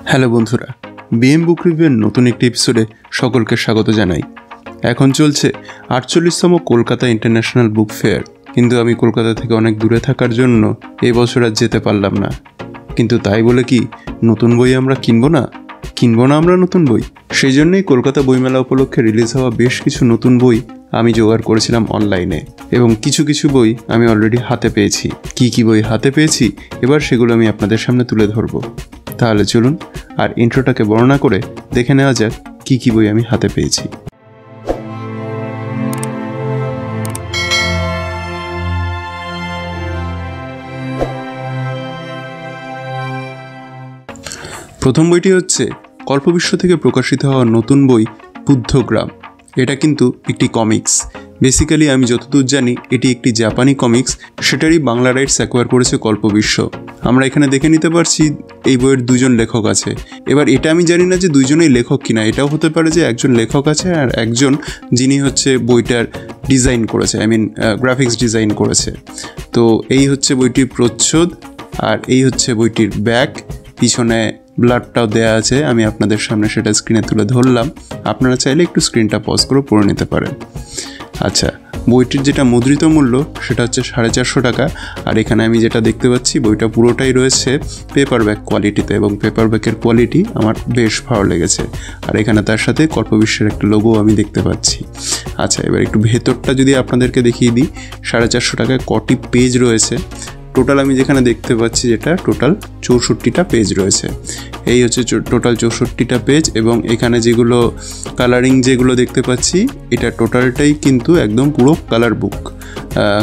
Hello বন্ধুরা, BM বুক রিভিউয়ের নতুন একটি এপিসোডে সকলকে স্বাগত জানাই। এখন চলছে 48তম কলকাতা ইন্টারন্যাশনাল বুক ফেয়ার, কিন্তু আমি কলকাতা থেকে অনেক দূরে থাকার জন্য এবছর আর যেতে পারলাম না। কিন্তু তাই বলে কি নতুন বই আমরা কিনবো না আমরা নতুন বই? সেই জন্যই কলকাতা বইমেলা উপলক্ষে রিলিজ হওয়া বেশ কিছু নতুন বই আমি জোগাড় করেছিলাম অনলাইনে, এবং কিছু কিছু বই আমি অলরেডি হাতে পেয়েছি। কি বই হাতে পেয়েছি এবার সেগুলো আমি আপনাদের সামনে তুলে ধরবো। তাহলে চলুন আর ইন্ট্রোটাকে বর্ণনা করে দেখে নেওয়া যাক কি বই আমি হাতে পেয়েছি। প্রথম বইটি হচ্ছে কল্পবিশ্ব থেকে প্রকাশিত হওয়া নতুন বই বুদ্ধগ্রাম। এটা কিন্তু একটি কমিক্স। বেসিক্যালি আমি যতদূর জানি এটি একটি জাপানি কমিক্স, সেটারই বাংলা রাইটস অ্যাকোয়ার করেছে কল্পবিশ্ব। আমরা এখানে দেখে নিতে পারছি এই বইয়ের দুজন লেখক আছে। এবার এটা আমি জানি না যে দুইজনেই লেখক কিনা, এটাও হতে পারে যে একজন লেখক আছে আর একজন যিনি হচ্ছে বইটার ডিজাইন করেছে, গ্রাফিক্স ডিজাইন করেছে। তো এই হচ্ছে বইটির প্রচ্ছদ, আর এই হচ্ছে বইটির ব্যাক। পিছনে ব্লাডটাও দেয়া আছে, আমি আপনাদের সামনে সেটা স্ক্রিনে তুলে ধরলাম। আপনারা চাইলে একটু স্ক্রিনটা পজ করে পড়ে নিতে পারেন। আচ্ছা, বইটির যেটা মুদ্রিত মূল্য সেটা হচ্ছে 450 টাকা। আর এখানে আমি যেটা দেখতে পাচ্ছি বইটা পুরোটাই রয়েছে পেপার ব্যাক কোয়ালিটিতে, এবং পেপার ব্যাকের কোয়ালিটি আমার বেশ ভালো লেগেছে। আর এখানে তার সাথে কল্পবিশ্বের একটা লোগো আমি দেখতে পাচ্ছি। আচ্ছা, এবার একটু ভেতরটা যদি আপনাদেরকে দেখিয়ে দিই, 450 টাকায় কটি পেজ রয়েছে টোটাল আমি যেখানে দেখতে পাচ্ছি, যেটা টোটাল 64টা পেজ রয়েছে। এই হচ্ছে টোটাল 64টা পেজ, এবং এখানে যেগুলো কালারিং যেগুলো দেখতে পাচ্ছি এটা টোটালটাই কিন্তু একদম পুরো কালার বুক,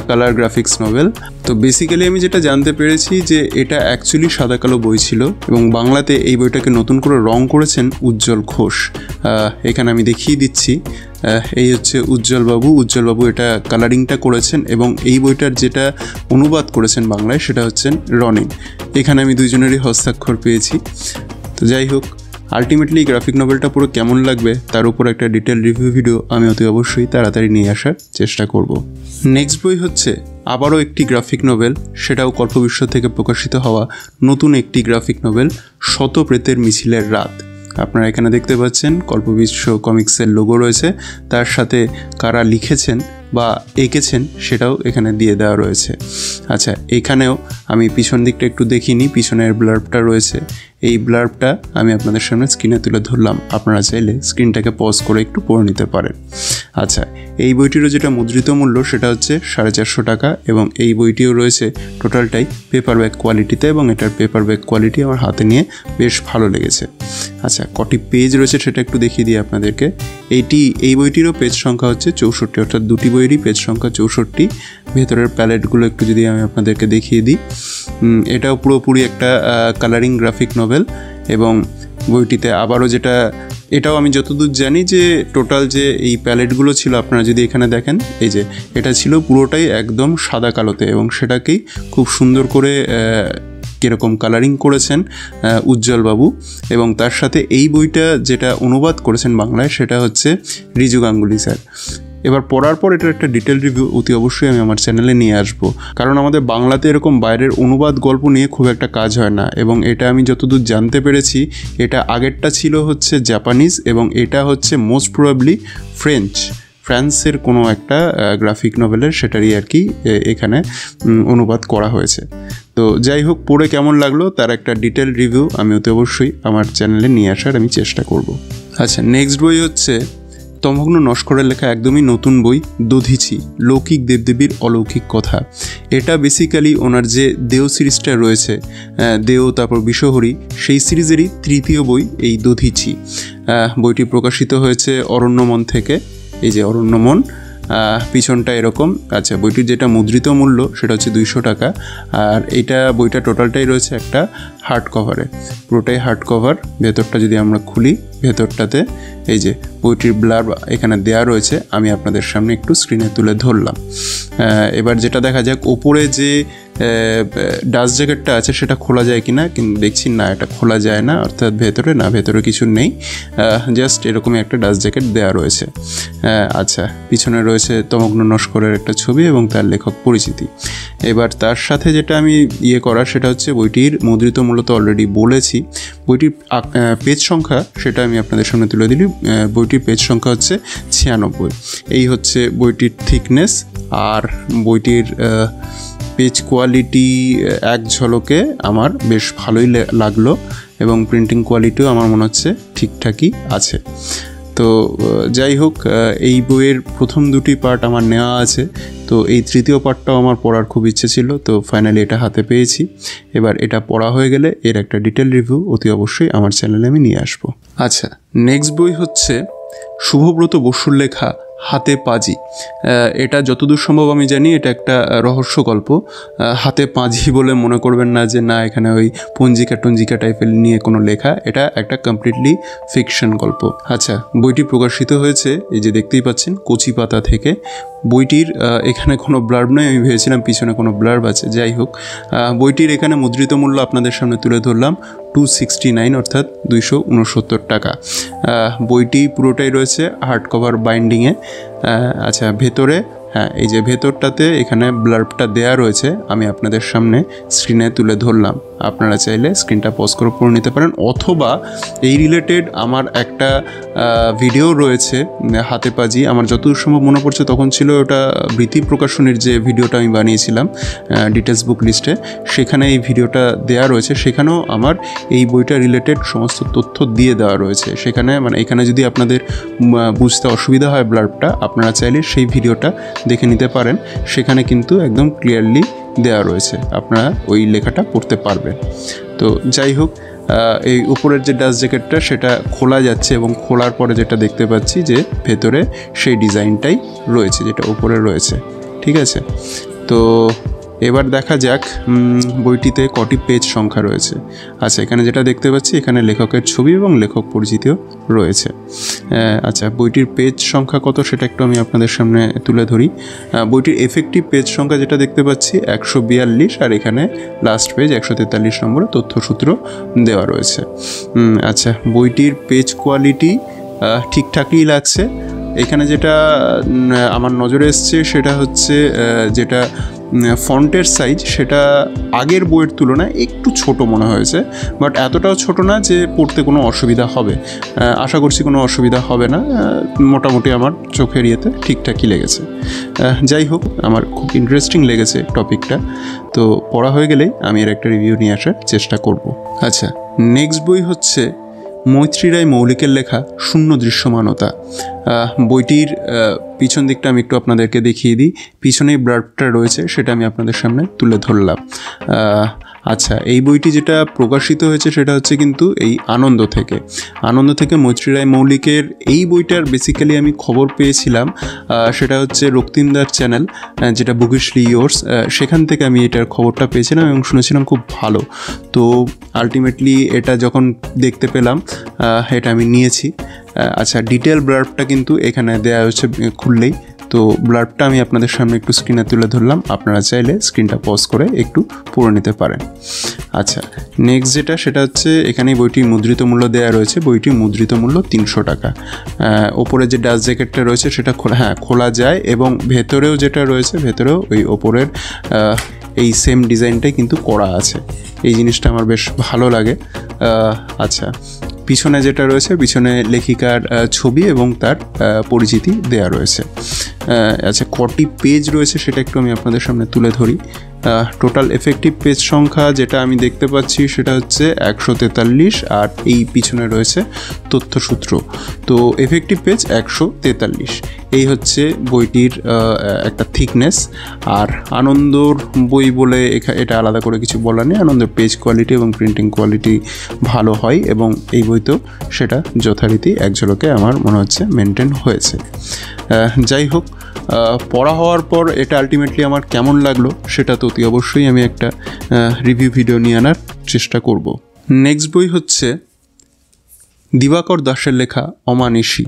কালার গ্রাফিক্স নভেল। তো বেসিক্যালি আমি যেটা জানতে পেরেছি যে এটা অ্যাকচুয়ালি সাদা কালো বই ছিল, এবং বাংলাতে এই বইটাকে নতুন করে রং করেছেন উজ্জ্বল ঘোষ। এখানে আমি দেখিয়ে দিচ্ছি, এই হচ্ছে উজ্জ্বলবাবু এটা কালারিংটা করেছেন, এবং এই বইটার যেটা অনুবাদ করেছেন বাংলায় সেটা হচ্ছেন রনিন। এখানে আমি দুইজনেরই হস্তাক্ষর পেয়েছি। তো যাই হোক, আলটিমেটলি গ্রাফিক নভেলটা পুরো কেমন লাগবে তার উপর একটা ডিটেল রিভিউ ভিডিও আমি অতি অবশ্যই তাড়াতাড়ি নিয়ে আসার চেষ্টা করব। নেক্সট বই হচ্ছে আবারও একটি গ্রাফিক নভেল, সেটাও কল্পবিশ্ব থেকে প্রকাশিত হওয়া নতুন একটি গ্রাফিক নভেল, শত প্রেতের মিছিলের রাত। আপনারা এখানে দেখতে পাচ্ছেন কল্পবিশ্ব কমিক্সের লোগো রয়েছে, তার সাথে কারা লিখেছেন বা এঁকেছেন সেটাও এখানে দিয়ে দেওয়া রয়েছে। আচ্ছা, এখানেও আমি পিছন দিকটা একটু দেখিনি, পিছনের ব্লার্বটা রয়েছে। এই ব্লার্বটা আমি আপনাদের সামনে স্ক্রিনে তুলে ধরলাম, আপনারা চাইলে স্ক্রিনটাকে পজ করে একটু পড়ে নিতে পারেন। আচ্ছা, এই বইটিরও যেটা মুদ্রিত মূল্য সেটা হচ্ছে 450 টাকা, এবং এই বইটিও রয়েছে টোটালটাই পেপার ব্যাক কোয়ালিটিতে, এবং এটার পেপার ব্যাক কোয়ালিটি আমার হাতে নিয়ে বেশ ভালো লেগেছে। আচ্ছা, কটি পেজ রয়েছে সেটা একটু দেখিয়ে দিই আপনাদেরকে। এই বইটিরও পেজ সংখ্যা হচ্ছে 64, অর্থাৎ দুটি বইয়েরই পেজ সংখ্যা 64। ভেতরের প্যালেটগুলো একটু যদি আমি আপনাদেরকে দেখিয়ে দিই, এটাও পুরোপুরি একটা কালারিং গ্রাফিক নভেল, এবং বইটিতে আবারও এটাও আমি যতদূর জানি যে টোটাল যে এই প্যালেটগুলো ছিল, আপনারা যদি এখানে দেখেন, এই যে এটা ছিল পুরোটাই একদম সাদা কালোতে, এবং সেটাকেই খুব সুন্দর করে কীরকম কালারিং করেছেন উজ্জ্বলবাবু। এবং তার সাথে এই বইটা যেটা অনুবাদ করেছেন বাংলায় সেটা হচ্ছে রিজু গাঙ্গুলি স্যার। এবার পড়ার পর এটার একটা ডিটেল রিভিউ অতি অবশ্যই আমি আমার চ্যানেলে নিয়ে আসবো, কারণ আমাদের বাংলাতে এরকম বাইরের অনুবাদ গল্প নিয়ে খুব একটা কাজ হয় না। এবং এটা আমি যতদূর জানতে পেরেছি, এটা আগেরটা ছিল হচ্ছে জাপানিজ, এবং এটা হচ্ছে মোস্ট প্রবাবলি ফ্রান্সের কোনো একটা গ্রাফিক নভেলের, সেটারই আর কি এখানে অনুবাদ করা হয়েছে। তো যাই হোক, পড়ে কেমন লাগলো তার একটা ডিটেল রিভিউ আমি অতি অবশ্যই আমার চ্যানেলে নিয়ে আসার আমি চেষ্টা করব। আচ্ছা, নেক্সট বই হচ্ছে তমগ্ন নস্করের লেখা একদমই নতুন বই, দধিচি লৌকিক দেবদেবীর অলৌকিক কথা। এটা বেসিক্যালি ওনার যে দেও সিরিজটা রয়েছে, দেও তারপর বিষহরি, সেই সিরিজেরই তৃতীয় বই এই দধিচি। বইটি প্রকাশিত হয়েছে অরণ্যমন থেকে, এই যে অরণ্যমন, পিছনটা এরকম। আচ্ছা, বইটির যেটা মুদ্রিত মূল্য সেটা হচ্ছে 200 টাকা, আর বইটা টোটালটাই রয়েছে একটা হার্ড কভারে, পুরোটাই হার্ড কভার। ভেতরটা যদি আমরা খুলি, ভেতরটাতে এই যে বইটির ব্লার্ব এখানে দেয়া রয়েছে, আমি আপনাদের সামনে একটু স্ক্রিনে তুলে ধরলাম। এবার যেটা দেখা যাক, ওপরে যে ডাস্ট জ্যাকেটটা আছে সেটা খোলা যায় কি না, কিন্তু দেখছি না এটা খোলা যায় না, অর্থাৎ ভেতরে কিছু নেই, জাস্ট এরকমই একটা ডাস্ট জ্যাকেট দেওয়া রয়েছে। আচ্ছা, পিছনে রয়েছে তমগ্ন নস্করের একটা ছবি এবং তার লেখক পরিচিতি। এবার তার সাথে যেটা আমি করার সেটা হচ্ছে বইটির মুদ্রিত মূল্য তো অলরেডি বলেছি। বইটির পেজ সংখ্যা সেটা আমি আপনাদের সামনে তুলে দিলি। বইটির পেজ সংখ্যা হচ্ছে 96। এই হচ্ছে বইটির থিকনেস, আর বইটির পেজ কোয়ালিটি এক ঝলকে আমার বেশ ভালোই লাগলো এবং প্রিন্টিং কোয়ালিটিও আমার মনে হচ্ছে ঠিকঠাকই আছে। তো যাই হোক, এই বইয়ের প্রথম দুটি পার্ট আমার নেওয়া আছে, তো এই তৃতীয় পার্টটাও আমার পড়ার খুব ইচ্ছে ছিল, তো ফাইনালি এটা হাতে পেয়েছি। এবার এটা পড়া হয়ে গেলে এর একটা ডিটেল রিভিউ অতি অবশ্যই আমার চ্যানেলে আমি নিয়ে আসবো। আচ্ছা, নেক্সট বই হচ্ছে শুভব্রত বসুর লেখা হাতে পাঁজি। এটা যতদূর সম্ভব আমি জানি এটা একটা রহস্য গল্প। হাতে পাঁজি বলে মনে করবেন না যে না এখানে ওই পঞ্জিকা টাইপের নিয়ে কোনো লেখা, এটা একটা কমপ্লিটলি ফিকশন গল্প। আচ্ছা, বইটি প্রকাশিত হয়েছে এই যে দেখতেই পাচ্ছেন কচি পাতা থেকে। বইটির এখানে কোনো ব্লার্ব নয়, আমি ভেবেছিলাম পিছনে কোনো ব্লার্ব আছে। যাই হোক, বইটির এখানে মুদ্রিত মূল্য আপনাদের সামনে তুলে ধরলাম 269 অর্থাৎ 269 টাকা। বইটি পুরোটাই রয়েছে হার্ড কভার বাইন্ডিংয়ে। আচ্ছা, ভেতরে এই যে ভেতরটাতে এখানে ব্লার্বটা দেয়া রয়েছে, আমি আপনাদের সামনে স্ক্রিনে তুলে ধরলাম। আপনারা চাইলে স্ক্রিনটা পজ করে পড়ে নিতে পারেন, অথবা এই রিলেটেড আমার একটা ভিডিও রয়েছে হাতে পাঁজি। আমার যতদূর সম্ভব মনে পড়ছে তখন ছিল ওটা বৃত্তি প্রকাশনীর যে ভিডিওটা আমি বানিয়েছিলাম ডিটেলস বুক লিস্টে, সেখানে এই ভিডিওটা দেয়া রয়েছে। সেখানেও আমার এই বইটা রিলেটেড সমস্ত তথ্য দিয়ে দেওয়া রয়েছে। সেখানে মানে এখানে যদি আপনাদের বুঝতে অসুবিধা হয় ব্লার্বটা, আপনারা চাইলে সেই ভিডিওটা দেখে নিতে পারেন। সেখানে কিন্তু একদম ক্লিয়ারলি দেওয়া রয়েছে, আপনারা ওই লেখাটা পড়তে পারবেন। তো যাই হোক, এই উপরের যে ডাস্ট জ্যাকেটটা সেটা খোলা যাচ্ছে এবং খোলার পরে যেটা দেখতে পাচ্ছি যে ভেতরে সেই ডিজাইনটাই রয়েছে যেটা উপরে রয়েছে। ঠিক আছে, তো এবার দেখা যাক বইটিতে কটি পেজ সংখ্যা রয়েছে। আচ্ছা, এখানে যেটা দেখতে পাচ্ছি এখানে লেখকের ছবি এবং লেখক পরিচিতিও রয়েছে। আচ্ছা, বইটির পেজ সংখ্যা কত সেটা একটু আমি আপনাদের সামনে তুলে ধরি। বইটির এফেক্টিভ পেজ সংখ্যা যেটা দেখতে পাচ্ছি 142, আর এখানে লাস্ট পেজ 143 নম্বরে তথ্যসূত্র দেওয়া রয়েছে। আচ্ছা, বইটির পেজ কোয়ালিটি ঠিকঠাকই লাগছে। এখানে যেটা আমার নজরে এসছে সেটা হচ্ছে যেটা ফন্টের সাইজ সেটা আগের বইয়ের তুলনায় একটু ছোট মনে হয়েছে, বাট এতটাও ছোট না যে পড়তে কোনো অসুবিধা হবে। আশা করছি কোনো অসুবিধা হবে না, মোটামুটি আমার চোখের ইয়েতে ঠিকঠাকই লেগেছে। যাই হোক, আমার খুব ইন্টারেস্টিং লেগেছে টপিকটা, তো পড়া হয়ে গেলেই আমি এর একটা রিভিউ নিয়ে আসার চেষ্টা করব। আচ্ছা, নেক্সট বই হচ্ছে মৈত্রী রায় মৌলিকের লেখা শূন্য দৃশ্যমানতা। বইটির পিছন দিকটা আমি একটু আপনাদেরকে দেখিয়ে দিই। পিছনেই ব্লার্বটা রয়েছে সেটা আমি আপনাদের সামনে তুলে ধরলাম। আচ্ছা, এই বইটি যেটা প্রকাশিত হয়েছে সেটা হচ্ছে কিন্তু এই আনন্দ থেকে মৈত্রী রায় মৌলিকের এই বইটার বেসিক্যালি আমি খবর পেয়েছিলাম, সেটা হচ্ছে রক্তিমদার চ্যানেল যেটা বুকিশলি ইয়োর্স, সেখান থেকে আমি এটার খবরটা পেয়েছিলাম এবং শুনেছিলাম খুব ভালো। তো আলটিমেটলি এটা যখন দেখতে পেলাম এটা আমি নিয়েছি। আচ্ছা, ডিটেল ব্লার্বটা কিন্তু এখানে দেওয়া হচ্ছে খুললেই, তো ব্লার্বটা আমি আপনাদের সামনে একটু স্ক্রিনে তুলে ধরলাম। আপনারা চাইলে স্ক্রিনটা পজ করে একটু পড়ে নিতে পারেন। আচ্ছা, নেক্সট যেটা সেটা হচ্ছে এখানে বইটির মুদ্রিত মূল্য দেওয়া রয়েছে। বইটির মুদ্রিত মূল্য 300 টাকা। ওপরে যে ডাস্ট জ্যাকেটটা রয়েছে সেটা খোলা যায় এবং ভেতরেও যেটা রয়েছে ভেতরেও ওই ওপরের এই সেম ডিজাইনটাই কিন্তু করা আছে। এই জিনিসটা আমার বেশ ভালো লাগে। আচ্ছা, পিছনে যেটা রয়েছে পিছনে লেখিকার ছবি এবং তার পরিচিতি দেয়া রয়েছে। আচ্ছা, কটি পেজ রয়েছে সেটা একটু আমি আপনাদের সামনে তুলে ধরি। টোটাল এফেক্টিভ পেজ সংখ্যা যেটা আমি দেখতে পাচ্ছি সেটা হচ্ছে 143, আর এই পিছনে রয়েছে তথ্যসূত্র। তো এফেক্টিভ পেজ 143। এই হচ্ছে বইটির একটা থিকনেস। আর আনন্দর বই বলে এটা আলাদা করে কিছু বলার নেই। আনন্দের পেজ কোয়ালিটি এবং প্রিন্টিং কোয়ালিটি ভালো হয় এবং এই বইতেও সেটা যথারীতি এক ঝলকে আমার মনে হচ্ছে মেনটেন হয়েছে। যাই হোক, পড়া হওয়ার পর এটা আলটিমেটলি আমার কেমন লাগলো সেটা তো অতি অবশ্যই আমি একটা রিভিউ ভিডিও নিয়ে আনার চেষ্টা করব। নেক্সট বই হচ্ছে দিবাকর দাসের লেখা অমানিশী।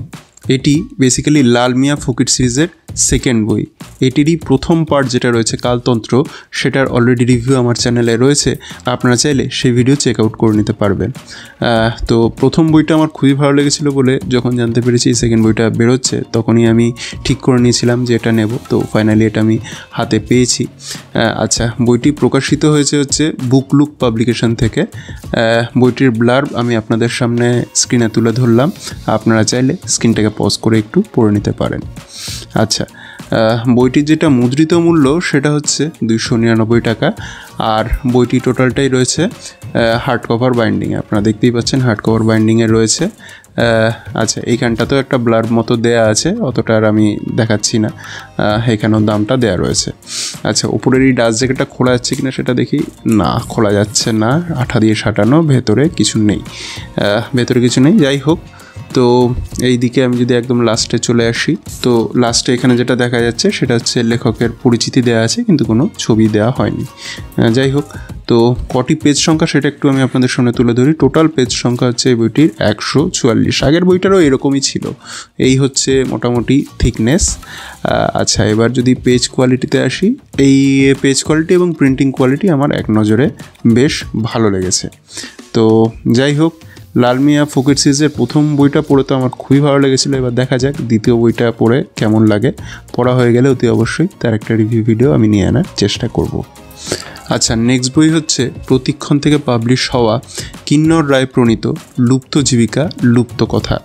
এটি বেসিক্যালি লাল মিয়া ফকির সিরিজের সেকেন্ড বই, এটিরই প্রথম পার্ট যেটা রয়েছে কালতন্ত্র, সেটার অলরেডি রিভিউ আমার চ্যানেলে রয়েছে, আপনারা চাইলে সেই ভিডিও চেক আউট করে নিতে পারবেন। তো প্রথম বইটা আমার খুবই ভালো লেগেছিলো বলে যখন জানতে পেরেছি সেকেন্ড বইটা বেরোচ্ছে তখনই আমি ঠিক করে নিয়েছিলাম যে এটা নেব। তো ফাইনালি এটা আমি হাতে পেয়েছি। আচ্ছা, বইটি প্রকাশিত হয়েছে হচ্ছে বুকলুক পাবলিকেশন থেকে। বইটির ব্লার্ব আমি আপনাদের সামনে স্ক্রিনে তুলে ধরলাম, আপনারা চাইলে স্ক্রিনটাকে পজ করে একটু পড়ে নিতে পারেন। আচ্ছা, বইটির যেটা মুদ্রিত মূল্য সেটা হচ্ছে 299 টাকা, আর বইটি টোটালটাই রয়েছে হার্ড কভার বাইন্ডিংয়ে। আপনারা দেখতেই পাচ্ছেন হার্ড কভার বাইন্ডিংয়ে রয়েছে। আচ্ছা, এইখানটাতেও একটা ব্লার মতো দেয়া আছে, অতটা আর আমি দেখাচ্ছি না, এখানেও দামটা দেয়া রয়েছে। আচ্ছা, উপরের এই ডাস্ট জ্যাকেটটা খোলা যাচ্ছে কিনা সেটা দেখি। না, খোলা যাচ্ছে না, আঠা দিয়ে সাঁটানো, ভেতরে কিছু নেই, ভেতরে কিছু নেই। যাই হোক, তো এই দিকে আমি যদি একদম লাস্টে চলে আসি, তো লাস্টে এখানে যেটা দেখা যাচ্ছে সেটা হচ্ছে লেখকের পরিচিতি দেওয়া আছে, কিন্তু কোনো ছবি দেওয়া হয়নি। যাই হোক, তো কটি পেজ সংখ্যা সেটা একটু আমি আপনাদের সামনে তুলে ধরি। টোটাল পেজ সংখ্যা হচ্ছে এই বইটির 144। আগের বইটারও এরকমই ছিল। এই হচ্ছে মোটামুটি থিকনেস। আচ্ছা, এবার যদি পেজ কোয়ালিটিতে আসি, এই পেজ কোয়ালিটি এবং প্রিন্টিং কোয়ালিটি আমার এক নজরে বেশ ভালো লেগেছে। তো যাই হোক, লাল মিয়া ফকির সিরিজের প্রথম বইটা পড়ে তো আমার খুবই ভালো লেগেছিলো। এবার দেখা যাক দ্বিতীয় বইটা পড়ে কেমন লাগে। পড়া হয়ে গেলে অতি অবশ্যই তার একটা রিভিউ ভিডিও আমি নিয়ে আনার চেষ্টা করব। আচ্ছা, নেক্সট বই হচ্ছে প্রতিক্ষণ থেকে পাবলিশ হওয়া কিন্নর রায় প্রণীত লুপ্ত জীবিকা লুপ্ত কথা।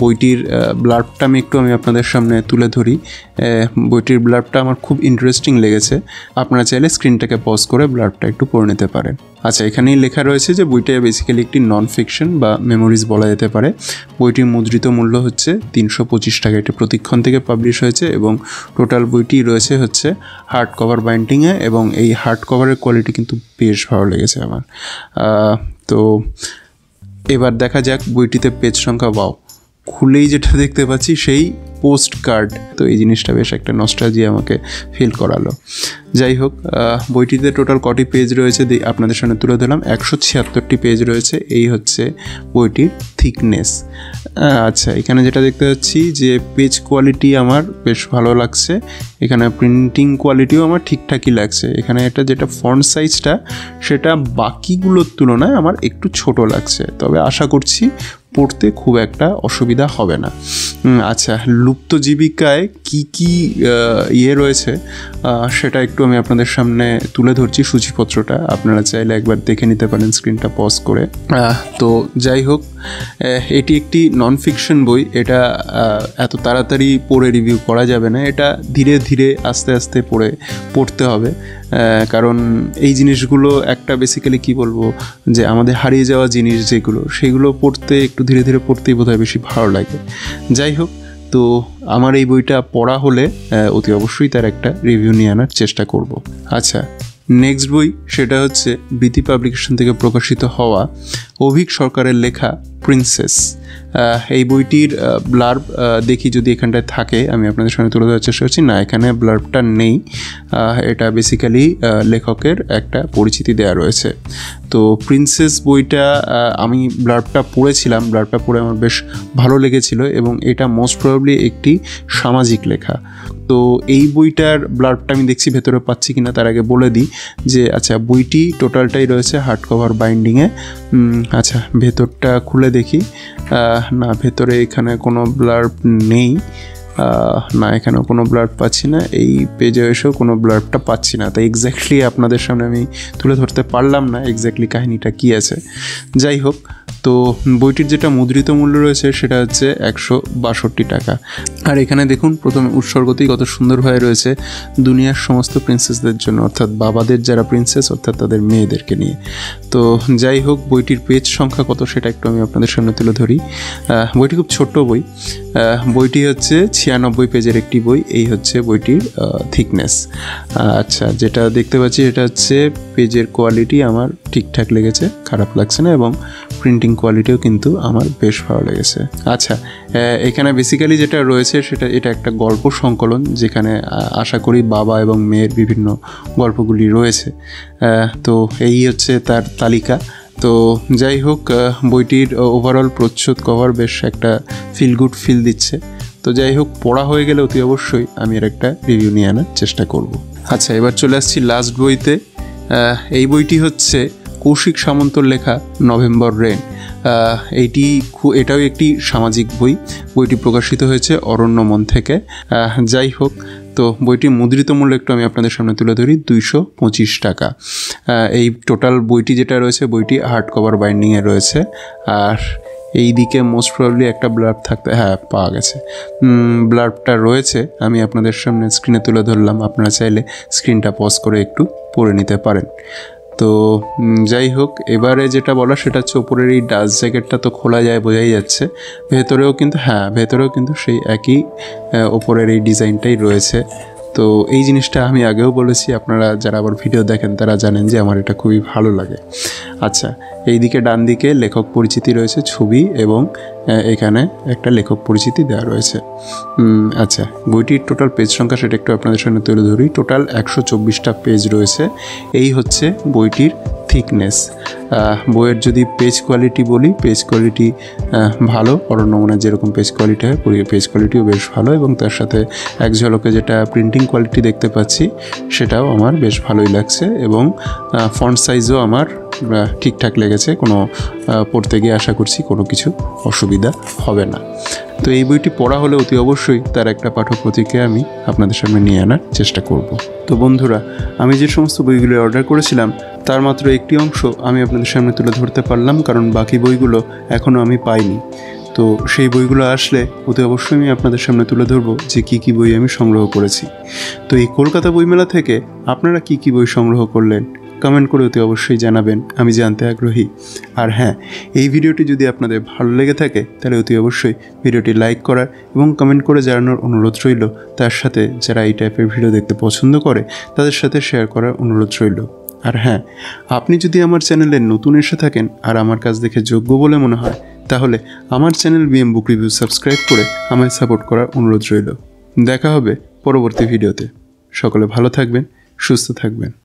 বইটির ব্লার্বটা আমি আপনাদের সামনে তুলে ধরি। বইটির ব্লার্বটা আমার খুব ইন্টারেস্টিং লেগেছে, আপনারা চাইলে স্ক্রিনটাকে পজ করে ব্লার্বটা একটু পড়ে নিতে পারেন। আচ্ছা, এখানেই লেখা রয়েছে যে বইটা বেসিক্যালি একটি নন ফিকশন বা মেমোরিজ বলা যেতে পারে। বইটির মুদ্রিত মূল্য হচ্ছে 325 টাকা। এটি প্রতিক্ষণ থেকে পাবলিশ হয়েছে এবং টোটাল বইটি রয়েছে হচ্ছে হার্ড কভার বাইন্ডিংয়ে, এবং এই হার্ড কভারের কোয়ালিটি কিন্তু বেশ ভালো লেগেছে আমার। তো এবার দেখা যাক বইটিতে পেজ সংখ্যা। বাও, খুলেই যেটা দেখতে পাচ্ছি সেই পোস্ট কার্ড। তো এই জিনিসটা বেশ একটা নস্টালজিয়া আমাকে ফিল করালো। যাই হোক, বইটিতে টোটাল কটি পেজ রয়েছে আপনাদের সামনে তুলে ধরলাম। 176টি পেজ রয়েছে। এই হচ্ছে বইটির থিকনেস। আচ্ছা, এখানে যেটা দেখতে পাচ্ছি যে পেজ কোয়ালিটি আমার বেশ ভালো লাগছে, এখানে প্রিন্টিং কোয়ালিটিও আমার ঠিকঠাকই লাগছে। এখানে এটা যেটা ফন্ট সাইজটা সেটা বাকিগুলোর তুলনায় আমার একটু ছোট লাগছে, তবে আশা করছি পড়তে খুব একটা অসুবিধা হবে না। আচ্ছা, লুপ্ত জীবিকায় কি কি রয়েছে সেটা একটু আমি আপনাদের সামনে তুলে ধরছি, সূচিপত্রটা আপনারা চাইলে একবার দেখে নিতে পারেন স্ক্রিনটা পজ করে। তো যাই হোক, এটি একটি নন ফিকশন বই। এটা এত তাড়াতাড়ি পড়ে রিভিউ করা যাবে না, এটা ধীরে ধীরে আস্তে আস্তে পড়তে হবে, কারণ এই জিনিসগুলো একটা বেসিক্যালি কি বলবো, যে আমাদের হারিয়ে যাওয়া জিনিস যেগুলো, সেগুলো পড়তে একটু ধীরে ধীরে পড়তেই বোধহয় বেশি ভালো লাগে। যাই হোক, তো আমার এই বইটা পড়া হলে অতি অবশ্যই তার একটা রিভিউ নিয়ে আনার চেষ্টা করব। আচ্ছা, নেক্সট বই সেটা হচ্ছে বৃতি পাবলিকেশন থেকে প্রকাশিত হওয়া অভিক সরকারের লেখা প্রিন্সেস। এই বইটির ব্লার্ব দেখি যদি এখানটায় থাকে আমি আপনাদের সামনে তুলে ধরার চেষ্টা করছি। না, এখানে ব্লার্বটা নেই। এটা বেসিক্যালি লেখকের একটা পরিচিতি দেওয়া রয়েছে। তো প্রিন্সেস বইটা আমি ব্লার্বটা পড়েছিলাম, ব্লার্বটা পড়ে আমার বেশ ভালো লেগেছিল, এবং এটা মোস্ট প্রবাবলি একটি সামাজিক লেখা। তো এই বইটার ব্লার্বটা আমি দেখছি ভেতরে পাচ্ছি কিনা, তার আগে বলে দিই যে আচ্ছা, বইটি টোটালটাই রয়েছে হার্ড কভার বাইন্ডিংয়ে। আচ্ছা, ভেতরটা খুলে দেখি। না, ভেতরে এখানে কোনো ব্লার্ব নেই। না, এখানেও কোনো ব্লার্ব পাচ্ছি না, এই পেজে এসেও কোনো ব্লার্বটা পাচ্ছি না। তাই এক্স্যাক্টলি আপনাদের সামনে আমি তুলে ধরতে পারলাম না এক্স্যাক্টলি কাহিনিটা কী আছে। যাই হোক, তো বইটির যেটা মুদ্রিত মূল্য রয়েছে সেটা হচ্ছে 162 টাকা। আর এখানে দেখুন প্রথমে উৎসর্গতেই কত সুন্দরভাবে রয়েছে দুনিয়ার সমস্ত প্রিন্সেসদের জন্য, অর্থাৎ বাবাদের যারা প্রিন্সেস অর্থাৎ তাদের মেয়েদেরকে নিয়ে। তো যাই হোক, বইটির পেজ সংখ্যা কত সেটা একটু আমি আপনাদের সামনে তুলে ধরি। বইটি খুব ছোট্ট বই। বইটি হচ্ছে 96 পেজের একটি বই। এই হচ্ছে বইটির থিকনেস। আচ্ছা, যেটা দেখতে পাচ্ছি এটা হচ্ছে পেজের কোয়ালিটি আমার ঠিকঠাক লেগেছে, খারাপ লাগছে না, এবং প্রিন্টিং কোয়ালিটিও কিন্তু আমার বেশ ভালো লেগেছে। আচ্ছা, এখানে বেসিক্যালি যেটা রয়েছে এটা একটা গল্প সংকলন, যেখানে আশা করি বাবা এবং মেয়ের বিভিন্ন গল্পগুলি রয়েছে। তো এই হচ্ছে তার তালিকা। তো যাই হোক, বইটির ওভারঅল প্রচ্ছদ কভার বেশ একটা ফিল গুড ফিল দিচ্ছে। তো যাই হোক, পড়া হয়ে গেলে অতি অবশ্যই আমি এর একটা রিভিউ নিয়ে আনার চেষ্টা করব। আচ্ছা, এবার চলে আসছি লাস্ট বইতে। এই বইটি হচ্ছে কৌশিক সামন্তর লেখা নভেম্বর রেন। এটাও একটি সামাজিক বই। বইটি প্রকাশিত হয়েছে অরণ্যমন থেকে। যাই হোক, তো বইটির মুদ্রিত মূল্য একটু আমি আপনাদের সামনে তুলে ধরি, 225 টাকা। এই টোটাল বইটি যেটা রয়েছে, বইটি হার্ড কভার বাইন্ডিংয়ে রয়েছে। আর এই দিকে মোস্ট প্রবাবলি একটা ব্লার্ব থাকতে, হ্যাঁ পাওয়া গেছে, ব্লার্বটা রয়েছে, আমি আপনাদের সামনে স্ক্রিনে তুলে ধরলাম। আপনারা চাইলে স্ক্রিনটা পজ করে একটু পড়ে নিতে পারেন। তো যাই হোক, এবারে যেটা বলা সেটা হচ্ছে ওপরের এই ডাস্ট জ্যাকেটটা তো খোলা যায়, বোঝাই যাচ্ছে। ভেতরেও কিন্তু সেই একই ওপরের এই ডিজাইনটাই রয়েছে। তো এই জিনিসটা আমি আগেও বলেছি, আপনারা যারা আবার ভিডিও দেখেন তারা জানেন যে আমার এটা খুবই ভালো লাগে। আচ্ছা, এই দিকে ডান দিকে লেখক পরিচিতি রয়েছে, ছবি, এবং এখানে একটা লেখক পরিচিতি দেওয়া রয়েছে। আচ্ছা, বইটির টোটাল পেজ সংখ্যা সেটা একটু আপনাদের সামনে তুলে ধরি। টোটাল 124টা পেজ রয়েছে। এই হচ্ছে বইটির থিকনেস। বইয়ের যদি পেজ কোয়ালিটি বলি, পেজ কোয়ালিটি ভালো, অরণ্যমনের যেরকম পেজ কোয়ালিটি হয়, পেজ কোয়ালিটিও বেশ ভালো, এবং তার সাথে এক ঝলকে যেটা প্রিন্টিং কোয়ালিটি দেখতে পাচ্ছি সেটাও আমার বেশ ভালোই লাগছে, এবং ফন্ট সাইজও আমার ঠিকঠাক লেগেছে। কোনো পড়তে গিয়ে আশা করছি কোনো কিছু অসুবিধা হবে না। তো এই বইটি পড়া হলে অতি অবশ্যই তার একটা পাঠক প্রতিক্রিয়া আমি আপনাদের সামনে নিয়ে আনার চেষ্টা করব। তো বন্ধুরা, আমি যে সমস্ত বইগুলো অর্ডার করেছিলাম তার মাত্র একটি অংশ আমি আপনাদের সামনে তুলে ধরতে পারলাম, কারণ বাকি বইগুলো এখনও আমি পাইনি। তো সেই বইগুলো আসলে অতি অবশ্যই আমি আপনাদের সামনে তুলে ধরবো যে কী কী বই আমি সংগ্রহ করেছি। তো এই কলকাতা বইমেলা থেকে আপনারা কী কী বই সংগ্রহ করলেন কমেন্ট করে অতি অবশ্যই জানাবেন, আমি জানতে আগ্রহী। আর হ্যাঁ, এই ভিডিওটি যদি আপনাদের ভালো লেগে থাকে তাহলে অতি অবশ্যই ভিডিওটি লাইক করার এবং কমেন্ট করে জানানোর অনুরোধ রইল। তার সাথে যারা এই টাইপের ভিডিও দেখতে পছন্দ করে তাদের সাথে শেয়ার করার অনুরোধ রইল। আর হ্যাঁ, আপনি যদি আমার চ্যানেলে নতুন এসে থাকেন আর আমার কাজ দেখে যোগ্য বলে মনে হয়, তাহলে আমার চ্যানেল বিএম বুক রিভিউ সাবস্ক্রাইব করে আমায় সাপোর্ট করার অনুরোধ রইল। দেখা হবে পরবর্তী ভিডিওতে। সকলে ভালো থাকবেন, সুস্থ থাকবেন।